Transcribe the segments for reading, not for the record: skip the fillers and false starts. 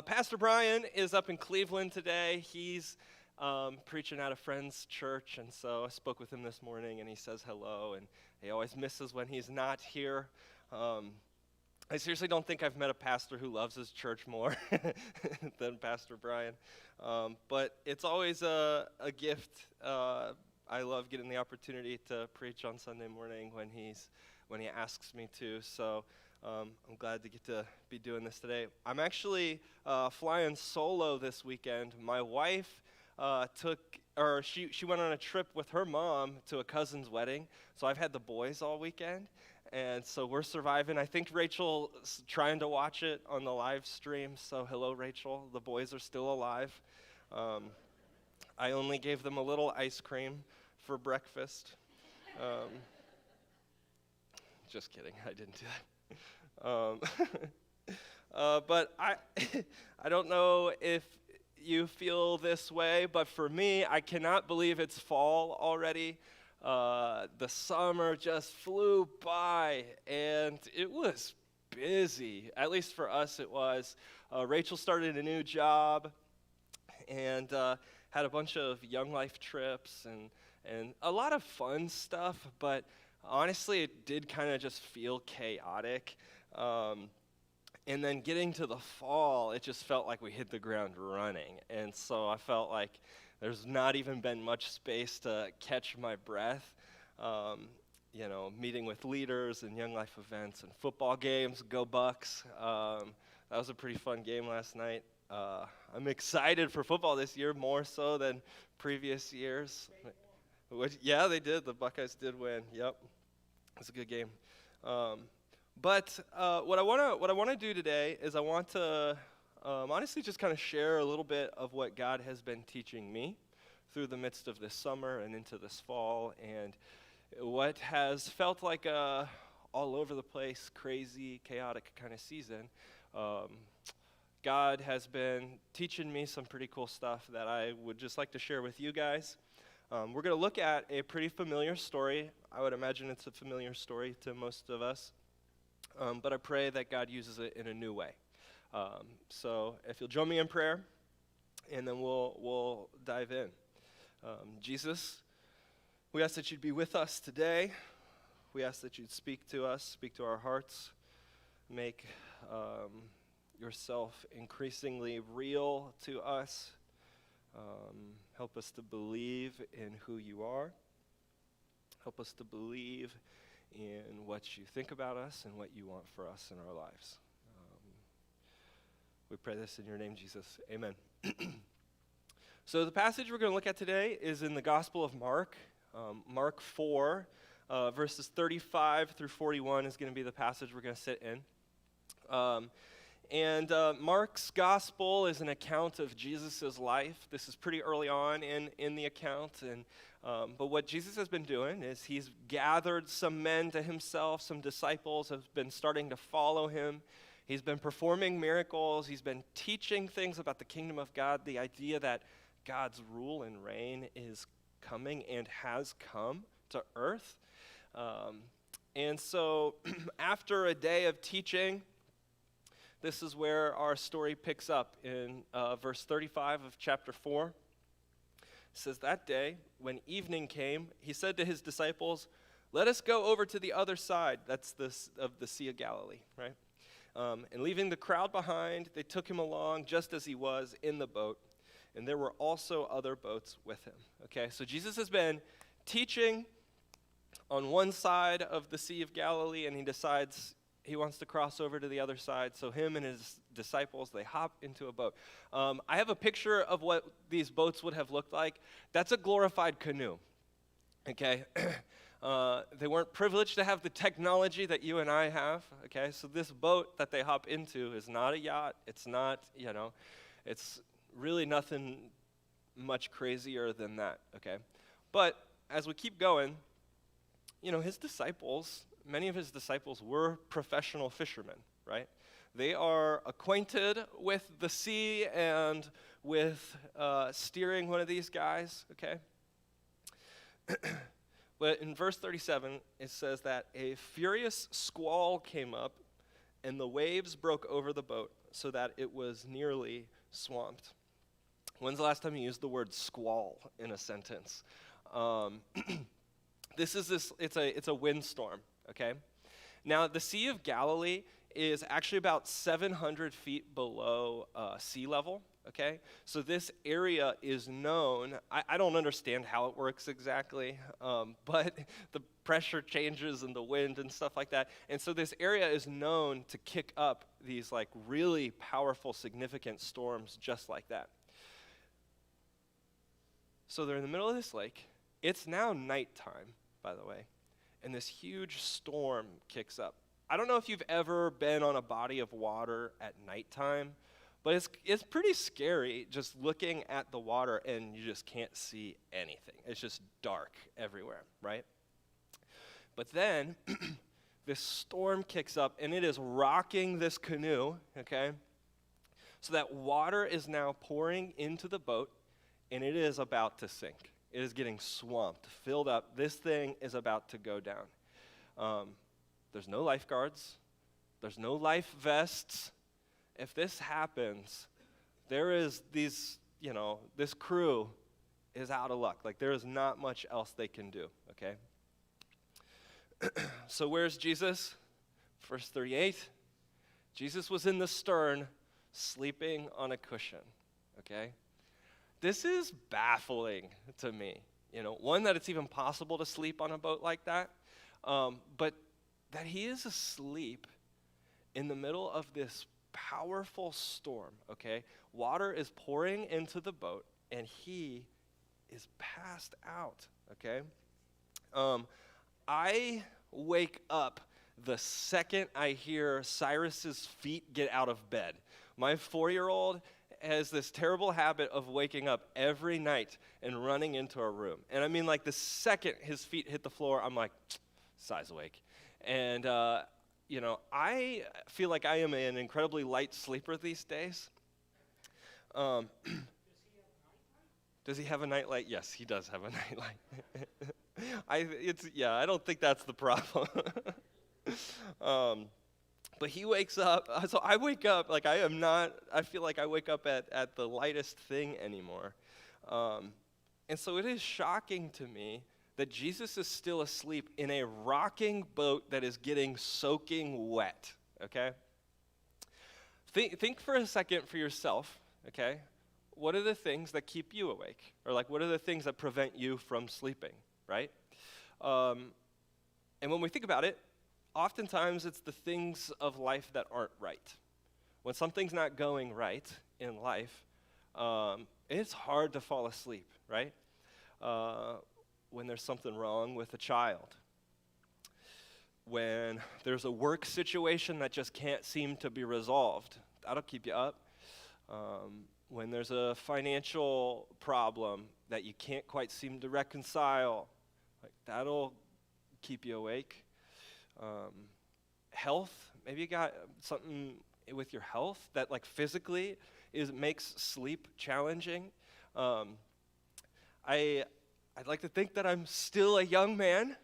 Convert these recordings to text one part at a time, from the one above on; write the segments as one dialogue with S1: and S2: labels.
S1: Pastor Brian is up in Cleveland today. He's preaching at a friend's church, and so I spoke with him this morning, and he says hello, and he always misses when he's not here. I seriously don't think I've met a pastor who loves his church more than Pastor Brian, but it's always a gift. I love getting the opportunity to preach on Sunday morning when he asks me to, so I'm glad to get to be doing this today. I'm actually flying solo this weekend. My wife she went on a trip with her mom to a cousin's wedding, so I've had the boys all weekend, and so we're surviving. I think Rachel's trying to watch it on the live stream, so hello, Rachel. The boys are still alive. I only gave them a little ice cream for breakfast. Just kidding, I didn't do that. But I don't know if you feel this way, but for me, I cannot believe it's fall already. The summer just flew by, and it was busy. At least for us, it was. Rachel started a new job, and had a bunch of Young Life trips, and a lot of fun stuff, but honestly, it did kind of just feel chaotic. And then getting to the fall, it just felt like we hit the ground running. And so I felt like there's not even been much space to catch my breath. Meeting with leaders and Young Life events and football games, go Bucks. That was a pretty fun game last night. I'm excited for football this year, more so than previous years. Yeah, they did. The Buckeyes did win. Yep. It was a good game. But what I want to do today is I want to honestly just kind of share a little bit of what God has been teaching me through the midst of this summer and into this fall, and what has felt like a all over the place, crazy, chaotic kind of season. God has been teaching me some pretty cool stuff that I would just like to share with you guys. We're going to look at a pretty familiar story. I would imagine it's a familiar story to most of us. But I pray that God uses it in a new way. So if you'll join me in prayer, and then we'll dive in. Jesus, we ask that you'd be with us today. We ask that you'd speak to us, speak to our hearts, make yourself increasingly real to us. Help us to believe in who you are. Help us to believe in what you think about us and what you want for us in our lives. We pray this in your name, Jesus. Amen. So the passage we're going to look at today is in the Gospel of Mark. Mark 4, verses 35 through 41 is going to be the passage we're going to sit in. Mark's Gospel is an account of Jesus' life. This is pretty early on in the account, but what Jesus has been doing is he's gathered some men to himself. Some disciples have been starting to follow him. He's been performing miracles. He's been teaching things about the kingdom of God, the idea that God's rule and reign is coming and has come to earth. And so after a day of teaching, this is where our story picks up in verse 35 of chapter 4. It says, that day, when evening came, he said to his disciples, let us go over to the other side, that's of the Sea of Galilee, right? And leaving the crowd behind, they took him along just as he was in the boat, and there were also other boats with him. Okay, so Jesus has been teaching on one side of the Sea of Galilee, and he decides he wants to cross over to the other side. So him and his disciples, they hop into a boat. I have a picture of what these boats would have looked like. That's a glorified canoe, okay? They weren't privileged to have the technology that you and I have, okay? So this boat that they hop into is not a yacht. It's not, it's really nothing much crazier than that, okay? But as we keep going, his disciples, many of his disciples were professional fishermen, right? They are acquainted with the sea and with steering one of these guys, okay? But in verse 37, it says that a furious squall came up, and the waves broke over the boat so that it was nearly swamped. When's the last time you used the word squall in a sentence? It's a windstorm, okay? Now, the Sea of Galilee is actually about 700 feet below sea level, okay? So this area is known, I don't understand how it works exactly, but the pressure changes and the wind and stuff like that. And so this area is known to kick up these like really powerful, significant storms just like that. So they're in the middle of this lake. It's now nighttime, by the way, and this huge storm kicks up. I don't know if you've ever been on a body of water at nighttime, but it's pretty scary just looking at the water and you just can't see anything. It's just dark everywhere, right? But then this storm kicks up and it is rocking this canoe, okay? So that water is now pouring into the boat and it is about to sink. It is getting swamped, filled up. This thing is about to go down. There's no lifeguards. There's no life vests. If this happens, there is this crew is out of luck. Like, there is not much else they can do, okay? So where's Jesus? Verse 38, Jesus was in the stern, sleeping on a cushion, okay? This is baffling to me. One, that it's even possible to sleep on a boat like that, but that he is asleep in the middle of this powerful storm, okay? Water is pouring into the boat, and he is passed out, okay? I wake up the second I hear Cyrus's feet get out of bed. My 4-year-old has this terrible habit of waking up every night and running into a room. And I mean, like, the second his feet hit the floor, I'm like, Cy's awake. And, I feel like I am an incredibly light sleeper these days. Does he have a nightlight? Yes, he does have a nightlight. I don't think that's the problem. But he wakes up, so I wake up, like I feel like I wake up at the lightest thing anymore. And so it is shocking to me that Jesus is still asleep in a rocking boat that is getting soaking wet, okay? Think for a second for yourself, okay? What are the things that keep you awake? Or like, what are the things that prevent you from sleeping, right? And when we think about it, oftentimes it's the things of life that aren't right. When something's not going right in life, it's hard to fall asleep, right? When there's something wrong with a child, when there's a work situation that just can't seem to be resolved, that'll keep you up. When there's a financial problem that you can't quite seem to reconcile, like, that'll keep you awake. Health, maybe you got something with your health that, like, physically makes sleep challenging. I'd like to think that I'm still a young man,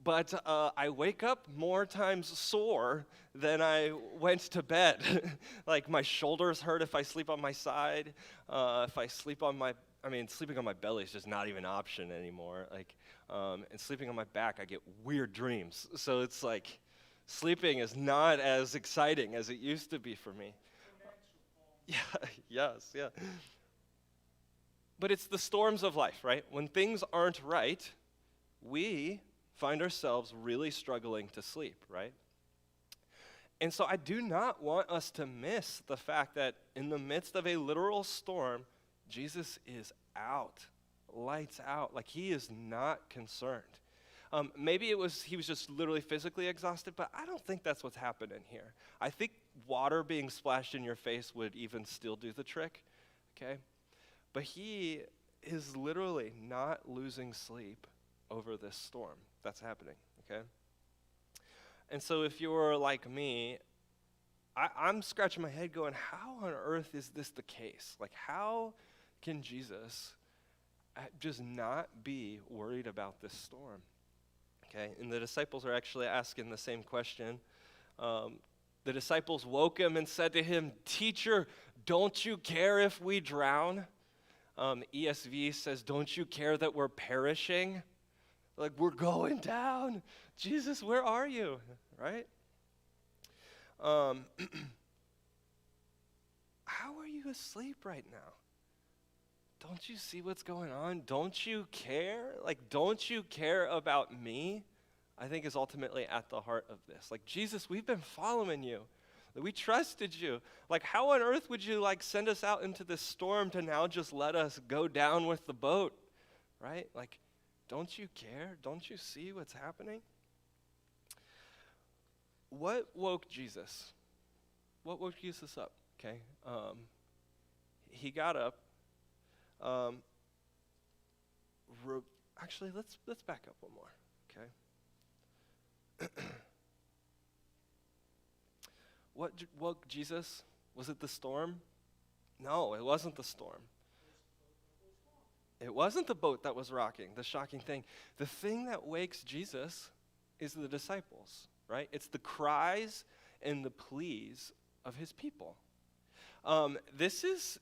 S1: but I wake up more times sore than I went to bed. Like, my shoulders hurt if I sleep on my side. If I sleep on sleeping on my belly is just not even an option anymore. Like, and sleeping on my back, I get weird dreams. So it's like, sleeping is not as exciting as it used to be for me. Yeah. But it's the storms of life, right? When things aren't right, we find ourselves really struggling to sleep, right? And so I do not want us to miss the fact that in the midst of a literal storm, Jesus is out, lights out, like he is not concerned. Maybe he was just literally physically exhausted, but I don't think that's what's happening here. I think water being splashed in your face would even still do the trick, okay? But he is literally not losing sleep over this storm that's happening, okay? And so if you're like me, I'm scratching my head going, how on earth is this the case? Like, how can Jesus just not be worried about this storm? Okay, and the disciples are actually asking the same question. The disciples woke him and said to him, "Teacher, don't you care if we drown?" ESV says, "Don't you care that we're perishing?" Like, we're going down. Jesus, where are you? Right? How are you asleep right now? Don't you see what's going on? Don't you care? Like, don't you care about me? I think is ultimately at the heart of this. Like, Jesus, we've been following you. We trusted you. Like, how on earth would you like send us out into this storm to now just let us go down with the boat? Right? Like, don't you care? Don't you see what's happening? What woke Jesus? What woke Jesus up? Okay. He got up. Actually, let's back up one more. Okay. What woke Jesus? Was it the storm? No, it wasn't the storm. It wasn't the boat that was rocking, the shocking thing. The thing that wakes Jesus is the disciples, right? It's the cries and the pleas of his people. This is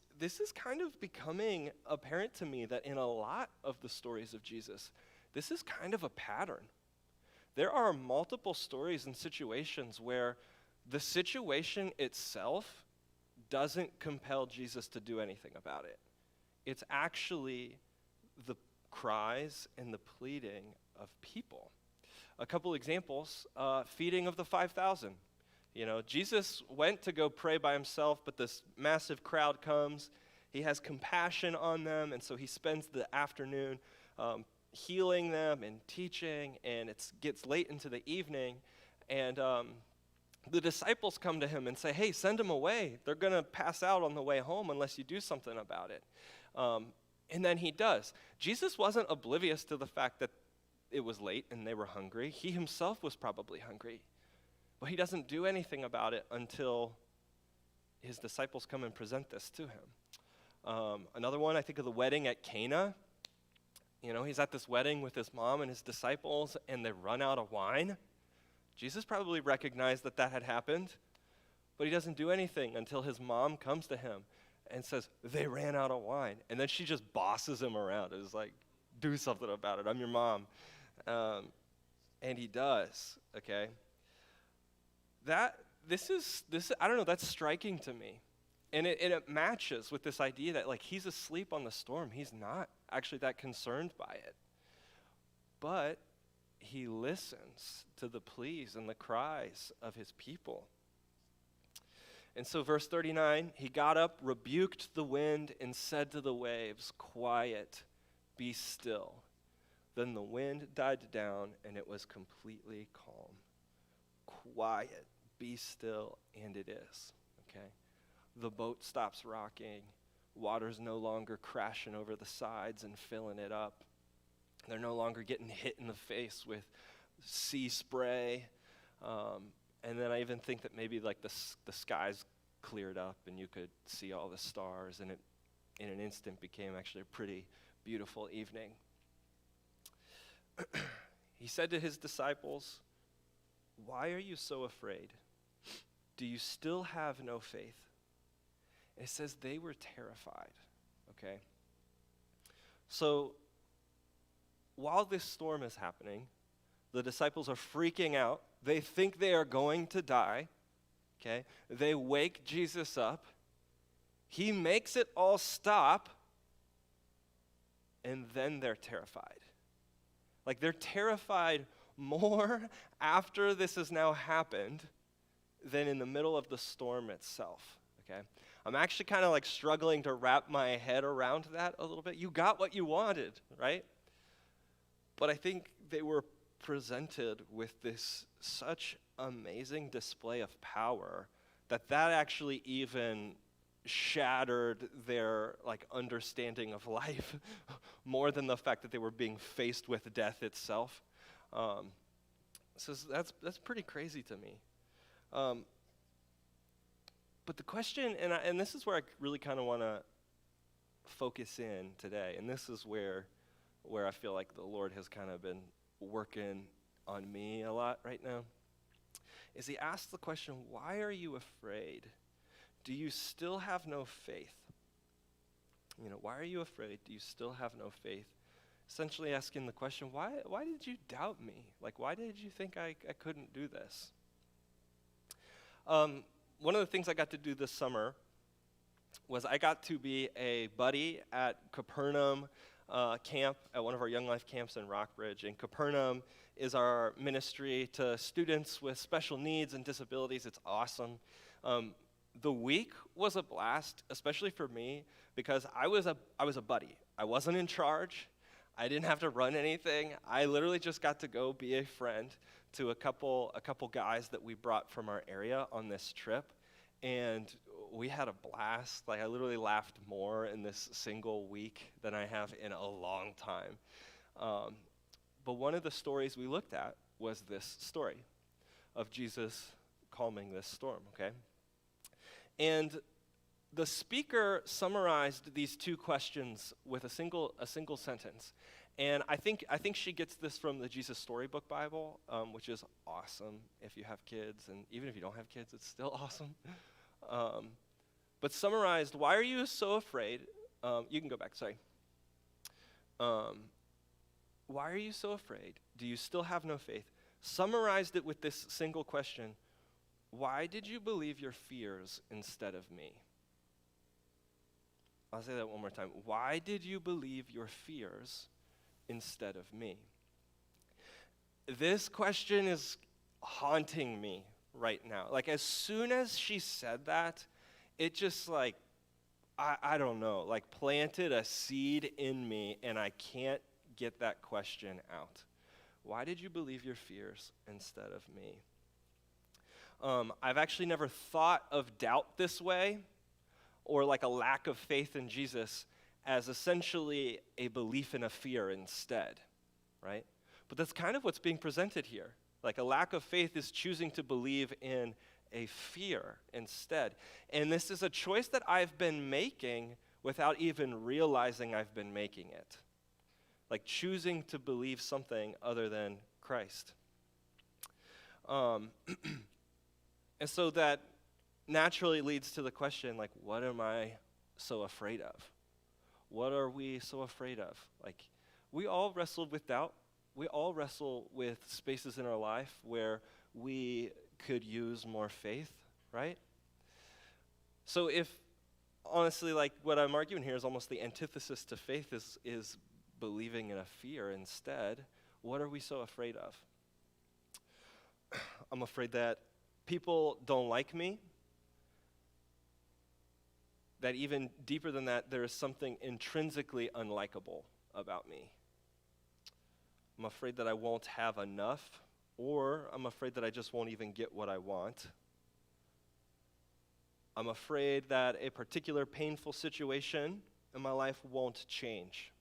S1: kind of becoming apparent to me that in a lot of the stories of Jesus, this is kind of a pattern. There are multiple stories and situations where the situation itself doesn't compel Jesus to do anything about it. It's actually the cries and the pleading of people. A couple examples, feeding of the 5,000. You know, Jesus went to go pray by himself, but this massive crowd comes. He has compassion on them, and so he spends the afternoon healing them and teaching, and it gets late into the evening, and the disciples come to him and say, "Hey, send them away. They're going to pass out on the way home unless you do something about it." And then he does. Jesus wasn't oblivious to the fact that it was late and they were hungry. He himself was probably hungry. But he doesn't do anything about it until his disciples come and present this to him. Another one, I think of the wedding at Cana. You know, he's at this wedding with his mom and his disciples, and they run out of wine. Jesus probably recognized that that had happened, but he doesn't do anything until his mom comes to him and says, "They ran out of wine." And then she just bosses him around. It's like, "Do something about it. I'm your mom." And he does, okay? This I don't know, that's striking to me. And it matches with this idea that like he's asleep on the storm. He's not actually that concerned by it. But he listens to the pleas and the cries of his people. And so verse 39, he got up, rebuked the wind, and said to the waves, "Quiet, be still." Then the wind died down, and it was completely calm. Quiet, be still, and it is, okay? The boat stops rocking. Water's no longer crashing over the sides and filling it up. They're no longer getting hit in the face with sea spray. And then I even think that maybe like the skies cleared up and you could see all the stars, and it in an instant became actually a pretty beautiful evening. He said to his disciples, "Why are you so afraid? Do you still have no faith?" And it says they were terrified, okay? So while this storm is happening, the disciples are freaking out. They think they are going to die, okay? They wake Jesus up. He makes it all stop, and then they're terrified. Like, they're terrified more after this has now happened than in the middle of the storm itself, okay? I'm actually kind of like struggling to wrap my head around that a little bit. You got what you wanted, right? But I think they were presented with this such amazing display of power that actually even shattered their like understanding of life more than the fact that they were being faced with death itself. So that's pretty crazy to me. But the question, and this is where I really kind of want to focus in today, and this is where I feel like the Lord has kind of been working on me a lot right now, is he asks the question, why are you afraid? Do you still have no faith? Why are you afraid? Do you still have no faith? Essentially asking the question, why did you doubt me? Like, why did you think I couldn't do this? One of the things I got to do this summer was I got to be a buddy at Capernaum camp, at one of our Young Life camps in Rockbridge. And Capernaum is our ministry to students with special needs and disabilities. It's awesome. The week was a blast, especially for me, because I was a buddy. I wasn't in charge. I didn't have to run anything. I literally just got to go be a friend to a couple guys that we brought from our area on this trip, and we had a blast. Like, I literally laughed more in this single week than I have in a long time. But one of the stories we looked at was this story of Jesus calming this storm, okay? And the speaker summarized these two questions with a single sentence. And I think she gets this from the Jesus Storybook Bible, which is awesome if you have kids, and even if you don't have kids, it's still awesome. But summarized, why are you so afraid? You can go back, sorry. Why are you so afraid? Do you still have no faith? Summarized it with this single question, why did you believe your fears instead of me? I'll say that one more time. Why did you believe your fears instead of me? This question is haunting me right now. Like, as soon as she said that, it just I don't know, like planted a seed in me, and I can't get that question out. Why did you believe your fears instead of me? I've actually never thought of doubt this way, or like a lack of faith in Jesus, as essentially a belief in a fear instead, right? But that's kind of what's being presented here. Like, a lack of faith is choosing to believe in a fear instead. And this is a choice that I've been making without even realizing I've been making it. Like, choosing to believe something other than Christ. And so that naturally leads to the question, like, what am I so afraid of? What are we so afraid of? Like, we all wrestled with doubt. We all wrestle with spaces in our life where we could use more faith, right? So if, honestly, like, what I'm arguing here is almost the antithesis to faith is believing in a fear instead, what are we so afraid of? I'm afraid that people don't like me, that even deeper than that, there is something intrinsically unlikable about me. I'm afraid that I won't have enough, or I'm afraid that I just won't even get what I want. I'm afraid that a particular painful situation in my life won't change.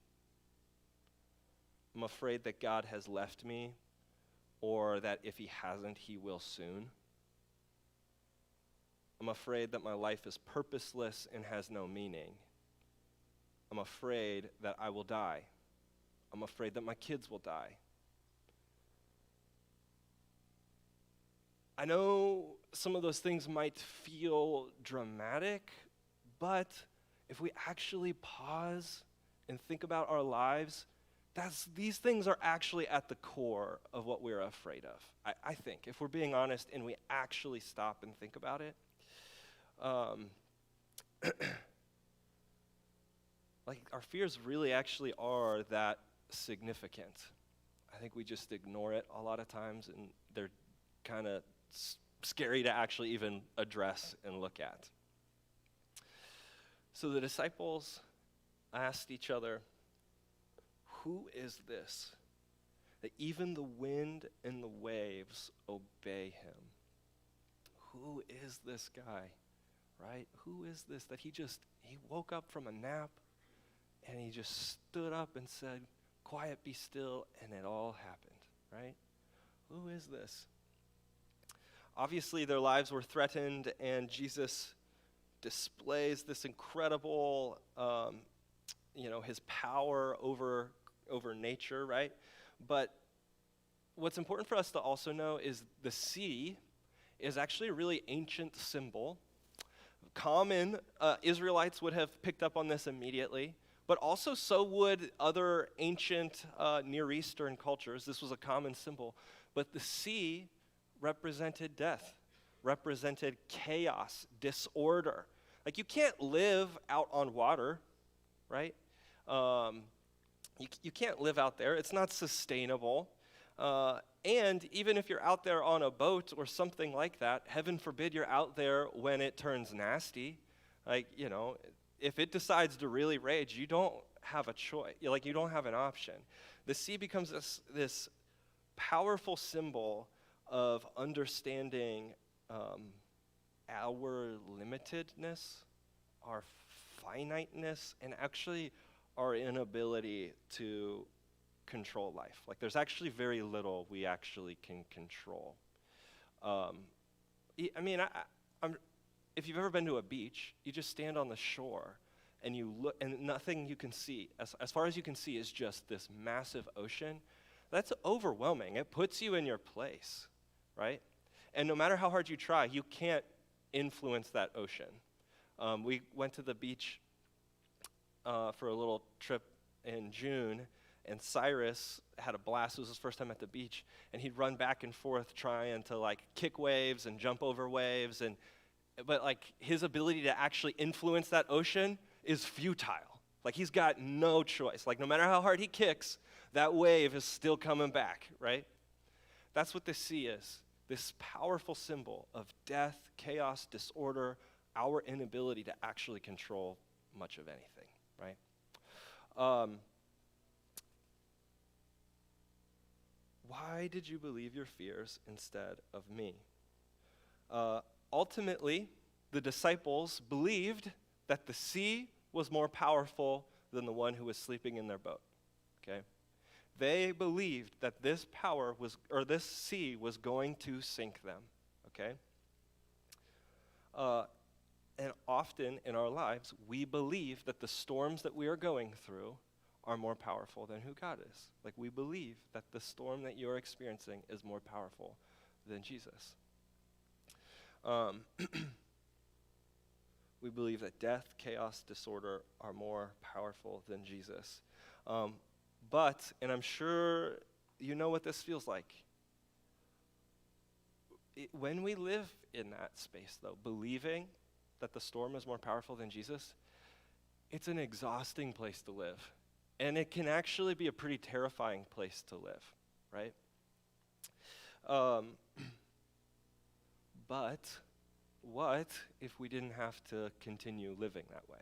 S1: I'm afraid that God has left me, or that if he hasn't, he will soon. I'm afraid that my life is purposeless and has no meaning. I'm afraid that I will die. I'm afraid that my kids will die. I know some of those things might feel dramatic, but if we actually pause and think about our lives, these things are actually at the core of what we're afraid of. I think, if we're being honest and we actually stop and think about it. Like, our fears really actually are that significant. I think we just ignore it a lot of times, and they're kind of scary to actually even address and look at. So the disciples asked each other, who is this, that even the wind and the waves obey him? Who is this guy, right? Who is this that he woke up from a nap and he just stood up and said, quiet, be still, and it all happened, right? Who is this? Obviously, their lives were threatened, and Jesus displays this incredible, his power over nature, right? But what's important for us to also know is the sea is actually a really ancient symbol. Common Israelites would have picked up on this immediately, but also so would other ancient Near Eastern cultures. This was a common symbol. But the sea represented death, represented chaos, disorder. Like, you can't live out on water, right? You can't live out there. It's not sustainable. And even if you're out there on a boat or something like that, heaven forbid you're out there when it turns nasty. Like, if it decides to really rage, you don't have a choice. Like, you don't have an option. The sea becomes this powerful symbol of understanding our limitedness, our finiteness, and actually our inability to control life. Like, there's actually very little we actually can control. If you've ever been to a beach, you just stand on the shore and you look, and nothing you can see, as far as you can see, is just this massive ocean. That's overwhelming. It puts you in your place, right? And no matter how hard you try, you can't influence that ocean. We went to the beach for a little trip in June, and Cyrus had a blast. It was his first time at the beach, and he'd run back and forth trying to kick waves and jump over waves, but his ability to actually influence that ocean is futile. Like, he's got no choice. Like, no matter how hard he kicks, that wave is still coming back, right? That's what the sea is. This powerful symbol of death, chaos, disorder, our inability to actually control much of anything, right? Why did you believe your fears instead of me? Ultimately, the disciples believed that the sea was more powerful than the one who was sleeping in their boat, okay? They believed that this sea was going to sink them, okay? And often in our lives, we believe that the storms that we are going through are more powerful than who God is. Like, we believe that the storm that you're experiencing is more powerful than Jesus. We believe that death, chaos, disorder are more powerful than Jesus. But, and I'm sure you know what this feels like. When we live in that space, though, believing that the storm is more powerful than Jesus, it's an exhausting place to live. And it can actually be a pretty terrifying place to live, right? But what if we didn't have to continue living that way?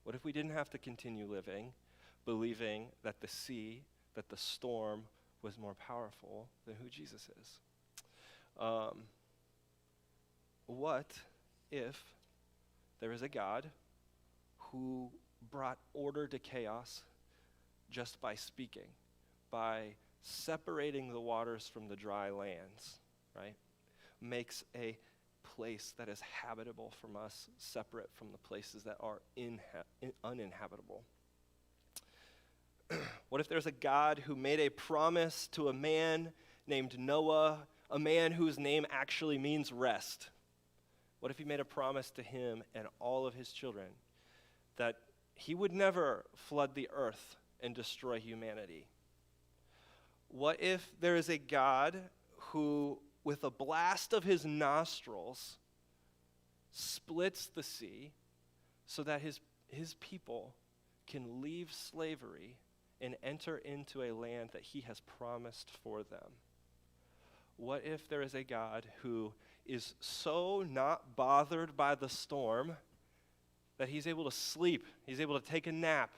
S1: What if we didn't have to continue living believing that the sea, that the storm was more powerful than who Jesus is? What if there is a God who brought order to chaos just by speaking, by separating the waters from the dry lands, right? Makes a place that is habitable from us, separate from the places that are uninhabitable. What if there's a God who made a promise to a man named Noah, a man whose name actually means rest? What if he made a promise to him and all of his children that he would never flood the earth and destroy humanity? What if there is a God who, with a blast of his nostrils, splits the sea so that his people can leave slavery and enter into a land that he has promised for them? What if there is a God who is so not bothered by the storm that he's able to sleep, he's able to take a nap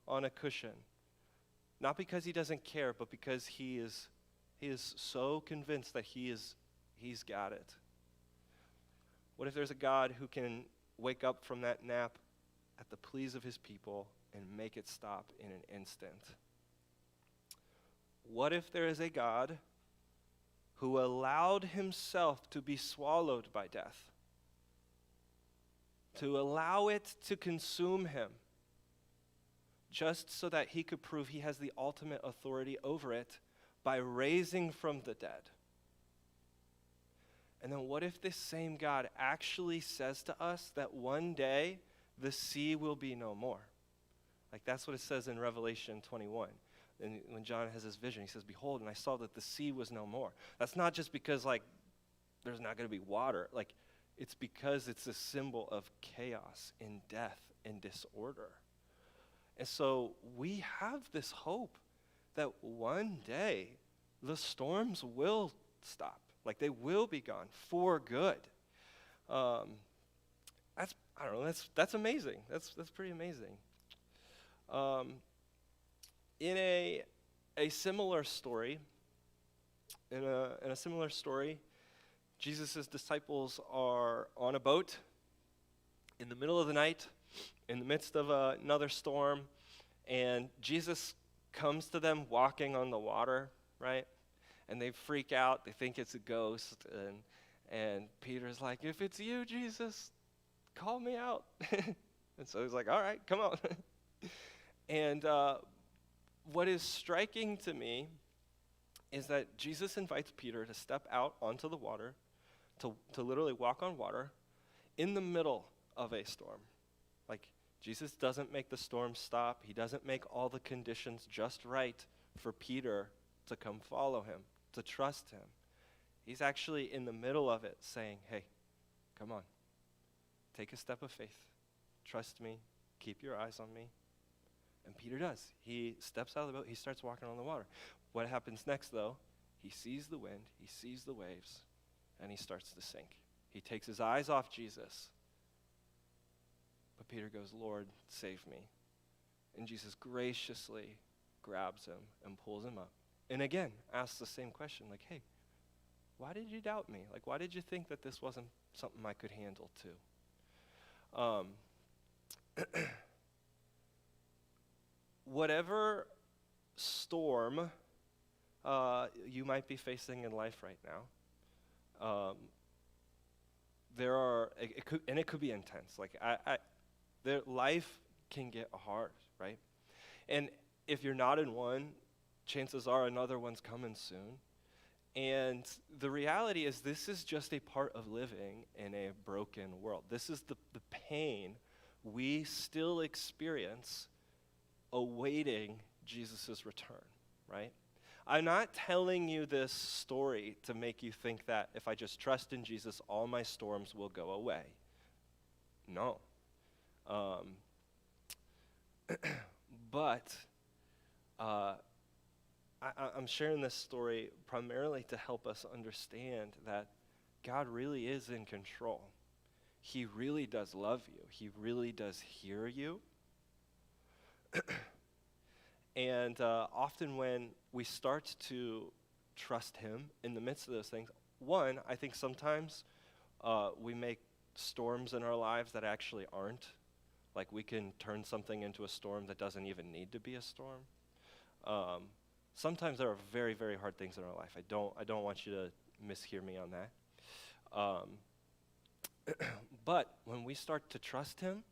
S1: on a cushion? Not because he doesn't care, but because he is so convinced that he's got it. What if there's a God who can wake up from that nap at the pleas of his people and make it stop in an instant? What if there is a God who allowed himself to be swallowed by death, to allow it to consume him, just so that he could prove he has the ultimate authority over it by raising from the dead? And then what if this same God actually says to us that one day the sea will be no more? Like that's what it says in Revelation 21. And when John has his vision, he says, behold, and I saw that the sea was no more. That's not just because like there's not going to be water. Like it's because it's a symbol of chaos and death and disorder. And so we have this hope that one day the storms will stop. Like they will be gone for good. That's amazing. That's pretty amazing. In a similar story, Jesus' disciples are on a boat in the middle of the night, in the midst of another storm, and Jesus comes to them walking on the water, right? And they freak out. They think it's a ghost. And Peter's like, if it's you, Jesus, call me out. And so he's like, all right, come on. And what is striking to me is that Jesus invites Peter to step out onto the water, to literally walk on water in the middle of a storm. Like, Jesus doesn't make the storm stop. He doesn't make all the conditions just right for Peter to come follow him, to trust him. He's actually in the middle of it saying, hey, come on, take a step of faith. Trust me. Keep your eyes on me. And Peter does. He steps out of the boat. He starts walking on the water. What happens next, though? He sees the wind. He sees the waves. And he starts to sink. He takes his eyes off Jesus. But Peter goes, Lord, save me. And Jesus graciously grabs him and pulls him up. And again, asks the same question, like, hey, why did you doubt me? Like, why did you think that this wasn't something I could handle too? Whatever storm you might be facing in life right now, it could be intense. Like life can get hard, right? And if you're not in one, chances are another one's coming soon. And the reality is this is just a part of living in a broken world. This is the pain we still experience awaiting Jesus' return, right? I'm not telling you this story to make you think that if I just trust in Jesus, all my storms will go away. No. But I'm sharing this story primarily to help us understand that God really is in control. He really does love you. He really does hear you. And often when we start to trust him in the midst of those things, one, I think sometimes we make storms in our lives that actually aren't. Like we can turn something into a storm that doesn't even need to be a storm. Sometimes there are very, very hard things in our life. I don't want you to mishear me on that. But when we start to trust him,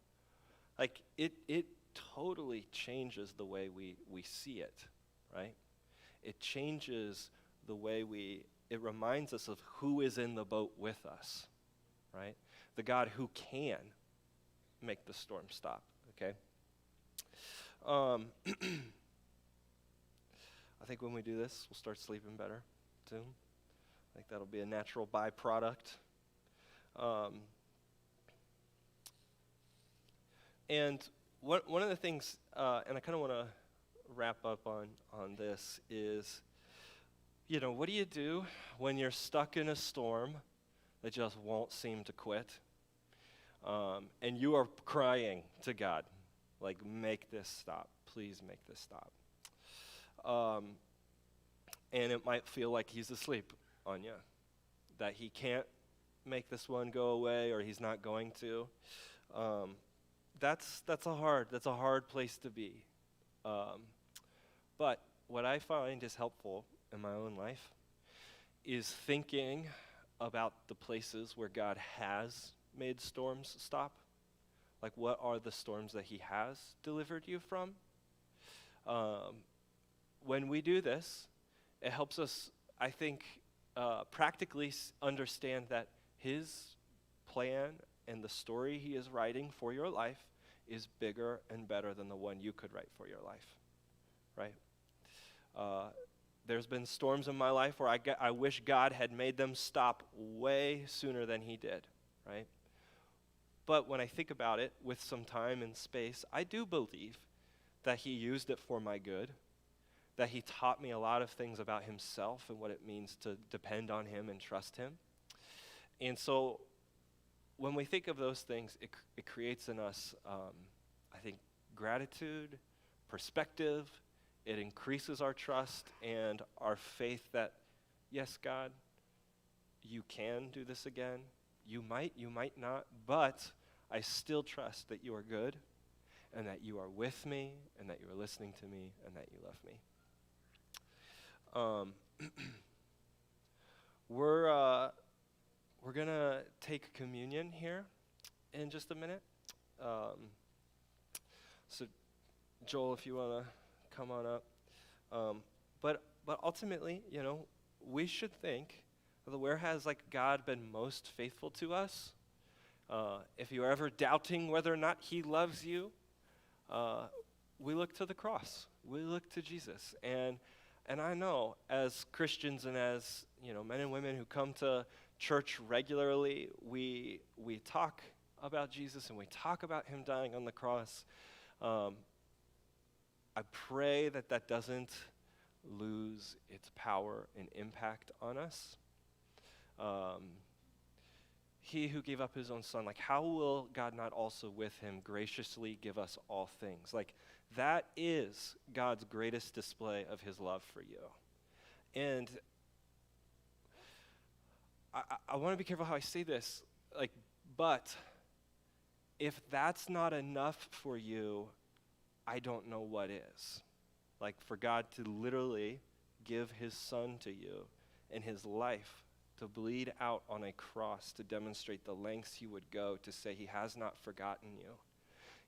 S1: like it totally changes the way we see it, right? It changes the way it reminds us of who is in the boat with us, right? The God who can make the storm stop, okay? I think when we do this, we'll start sleeping better, too. I think that'll be a natural byproduct. And one of the things, and I kind of want to wrap up on this, is, what do you do when you're stuck in a storm that just won't seem to quit? And you are crying to God, like, make this stop. Please make this stop. And it might feel like he's asleep on you, that he can't make this one go away, or he's not going to. That's a hard place to be. But what I find is helpful in my own life is thinking about the places where God has made storms stop. Like, what are the storms that he has delivered you from? When we do this, it helps us, I think, practically understand that his plan and the story he is writing for your life is bigger and better than the one you could write for your life, right? There's been storms in my life where I wish God had made them stop way sooner than he did, right? But when I think about it with some time and space, I do believe that he used it for my good, that he taught me a lot of things about himself and what it means to depend on him and trust him. And so when we think of those things, it creates in us, I think, gratitude, perspective. It increases our trust and our faith that, yes, God, you can do this again. You might not, but I still trust that you are good and that you are with me and that you are listening to me and that you love me. We're going to take communion here in just a minute. So Joel, if you want to come on up. But ultimately, we should think, where has God been most faithful to us? If you're ever doubting whether or not he loves you, we look to the cross. We look to Jesus. And I know as Christians and as men and women who come to church regularly, we talk about Jesus and we talk about him dying on the cross. I pray that doesn't lose its power and impact on us. He who gave up his own son, how will God not also with him graciously give us all things? That is God's greatest display of his love for you. And I want to be careful how I say this, but if that's not enough for you, I don't know what is. For God to literally give his son to you and his life to bleed out on a cross to demonstrate the lengths he would go to say he has not forgotten you.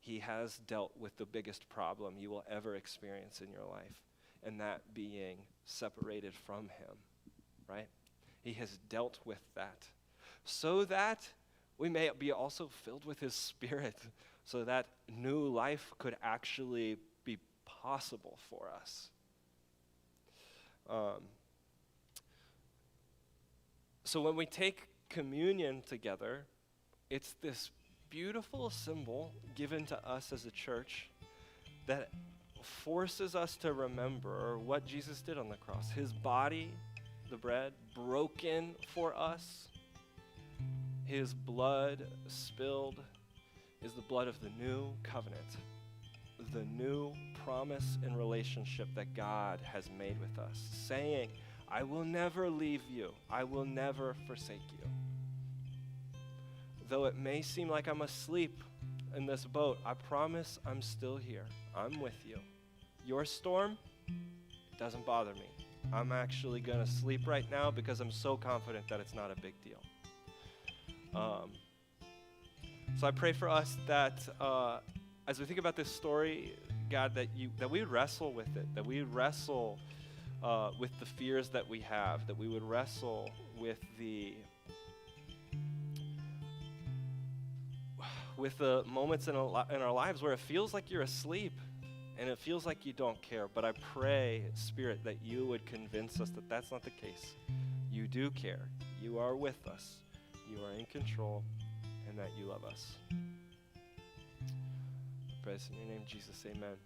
S1: He has dealt with the biggest problem you will ever experience in your life, and that being separated from him, right? He has dealt with that so that we may be also filled with his Spirit, so that new life could actually be possible for us. So when we take communion together, it's this beautiful symbol given to us as a church that forces us to remember what Jesus did on the cross. His body, the bread, broken for us. His blood spilled is the blood of the new covenant, the new promise and relationship that God has made with us, saying, I will never leave you. I will never forsake you. Though it may seem like I'm asleep in this boat, I promise I'm still here. I'm with you. Your storm doesn't bother me. I'm actually going to sleep right now because I'm so confident that it's not a big deal. So I pray for us that as we think about this story, God, that we wrestle with it, that we wrestle with the fears that we have, that we would wrestle with the moments in our lives where it feels like you're asleep and it feels like you don't care. But I pray, Spirit, that you would convince us that that's not the case. You do care. You are with us. You are in control, and that you love us. I pray this in your name, Jesus. Amen.